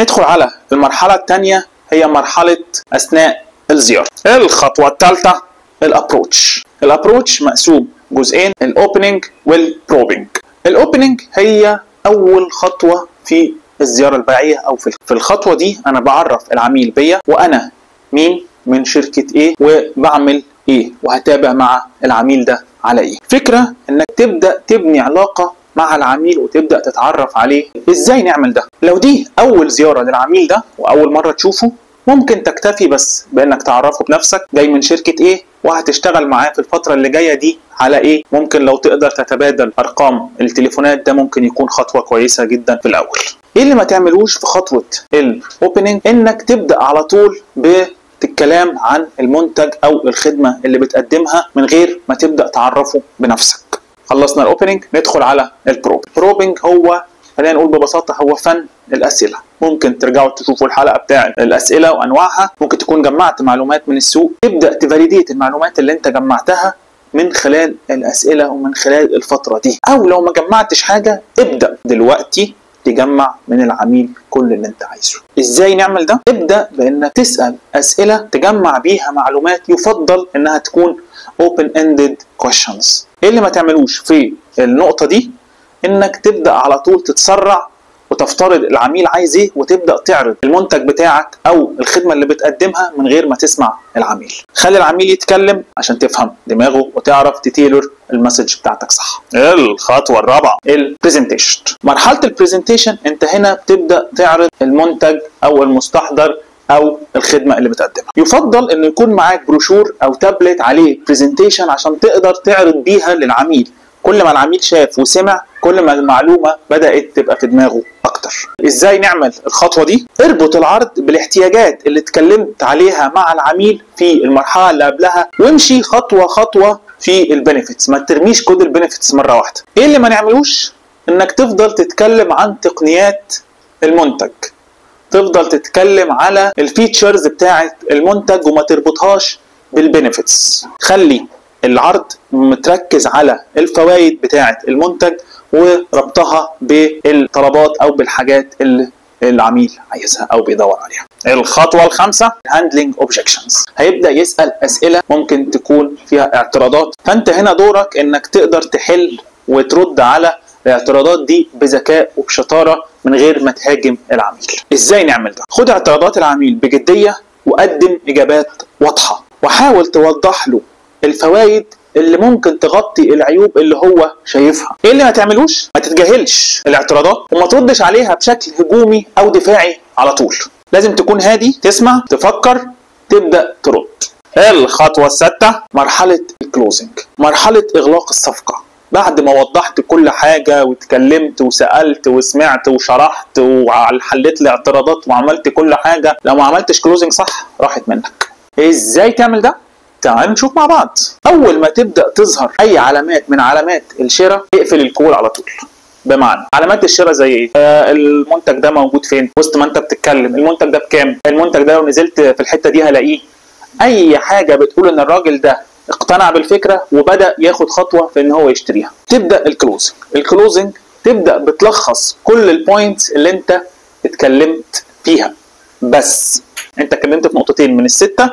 ندخل على المرحله الثانيه، هي مرحله اثناء الزياره. الخطوه الثالثه الابروتش. الابروتش مقسوم جزئين، الاوبننج والبروبنج. الاوبننج هي اول خطوه في الزياره البيعيه، او في الخطوه دي انا بعرف العميل بيا وانا مين، من شركه ايه، وبعمل ايه، وهتابع مع العميل ده على ايه. فكره انك تبدا تبني علاقه مع العميل وتبدا تتعرف عليه. ازاي نعمل ده؟ لو دي اول زياره للعميل ده واول مره تشوفه، ممكن تكتفي بس بانك تعرفه بنفسك، جاي من شركه ايه وهتشتغل معاه في الفتره اللي جايه دي على ايه. ممكن لو تقدر تتبادل ارقام التليفونات، ده ممكن يكون خطوه كويسه جدا في الاول. ايه اللي ما تعملوش في خطوه الاوبننج؟ انك تبدا على طول بالكلام عن المنتج او الخدمه اللي بتقدمها من غير ما تبدا تعرفه بنفسك. خلصنا الاوبننج، ندخل على البروبنج. البروبنج هو، خلينا نقول ببساطه، هو فن الاسئله. ممكن ترجعوا تشوفوا الحلقه بتاع الاسئله وانواعها. ممكن تكون جمعت معلومات من السوق، تبدا تفاليديت المعلومات اللي انت جمعتها من خلال الاسئله ومن خلال الفتره دي. او لو ما جمعتش حاجه، ابدا دلوقتي تجمع من العميل كل اللي انت عايزه. ازاي نعمل ده؟ ابدا بانك تسال اسئله تجمع بيها معلومات، يفضل انها تكون open ended questions. ايه اللي ما تعملوش في النقطه دي؟ انك تبدا على طول تتسرع وتفترض العميل عايز ايه، وتبدا تعرض المنتج بتاعك او الخدمه اللي بتقدمها من غير ما تسمع العميل. خلي العميل يتكلم عشان تفهم دماغه وتعرف تتيلر المسج بتاعتك صح. الخطوه الرابعه البرزنتيشن. مرحله البرزنتيشن انت هنا بتبدا تعرض المنتج او المستحضر او الخدمه اللي بتقدمها. يفضل انه يكون معاك بروشور او تابلت عليه برزنتيشن عشان تقدر تعرض بيها للعميل. كل ما العميل شاف وسمع، كل ما المعلومه بدات تبقى في دماغه اكتر. ازاي نعمل الخطوه دي؟ اربط العرض بالاحتياجات اللي اتكلمت عليها مع العميل في المرحله اللي قبلها، وامشي خطوه خطوه في البنفيتس. ما ترميش كود البنفيتس مره واحده. ايه اللي ما نعملوش؟ انك تفضل تتكلم عن تقنيات المنتج، تفضل تتكلم على الفيتشرز بتاعه المنتج وما تربطهاش بالبنفيتس. خلي العرض متركز على الفوائد بتاعه المنتج وربطها بالطلبات او بالحاجات اللي العميل عايزها او بيدور عليها. الخطوه الخامسه هاندلنج اوبجكشنز. هيبدا يسال اسئله ممكن تكون فيها اعتراضات، فانت هنا دورك انك تقدر تحل وترد على الاعتراضات دي بذكاء وبشطاره من غير ما تهاجم العميل. ازاي نعمل ده؟ خد اعتراضات العميل بجديه وقدم اجابات واضحه، وحاول توضح له الفوائد اللي ممكن تغطي العيوب اللي هو شايفها. ايه اللي ما تعملوش؟ ما تتجاهلش الاعتراضات وما تردش عليها بشكل هجومي او دفاعي على طول. لازم تكون هادي، تسمع، تفكر، تبدا ترد. الخطوه السادسه مرحله الكلوزنج، مرحله اغلاق الصفقه. بعد ما وضحت كل حاجه واتكلمت وسالت وسمعت وشرحت وحليت الاعتراضات وعملت كل حاجه، لو ما عملتش كلوزنج صح راحت منك. ازاي تعمل ده؟ تعالوا نشوف مع بعض. اول ما تبدا تظهر اي علامات من علامات الشراء، اقفل الكول على طول. بمعنى علامات الشراء زي ايه؟ المنتج ده موجود فين؟ وسط ما انت بتتكلم، المنتج ده بكام؟ المنتج ده لو نزلت في الحته دي هلاقيه. اي حاجه بتقول ان الراجل ده اقتنع بالفكره وبدا ياخد خطوه في ان هو يشتريها. تبدا الكلوزنج. الكلوزنج تبدا بتلخص كل البوينتس اللي انت اتكلمت فيها. بس انت اتكلمت في نقطتين من السته،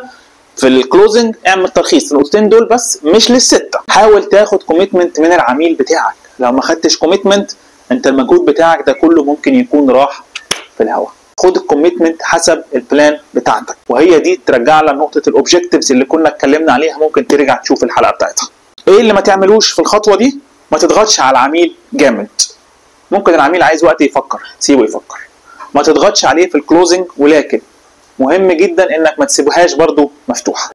في الكلوزنج اعمل تلخيص النقطتين دول بس، مش للسته. حاول تاخد كوميتمنت من العميل بتاعك. لو ما خدتش كوميتمنت، انت المجهود بتاعك ده كله ممكن يكون راح في الهواء. خد الكوميتمنت حسب البلان بتاعتك، وهي دي ترجع لنقطه الاوبجكتيفز اللي كنا اتكلمنا عليها. ممكن ترجع تشوف الحلقه بتاعتها. ايه اللي ما تعملوش في الخطوه دي؟ ما تضغطش على العميل جامد. ممكن العميل عايز وقت يفكر، سيبه يفكر. ما تضغطش عليه في الكلوزنج، ولكن مهم جدا انك ما تسيبهاش برضو مفتوحه.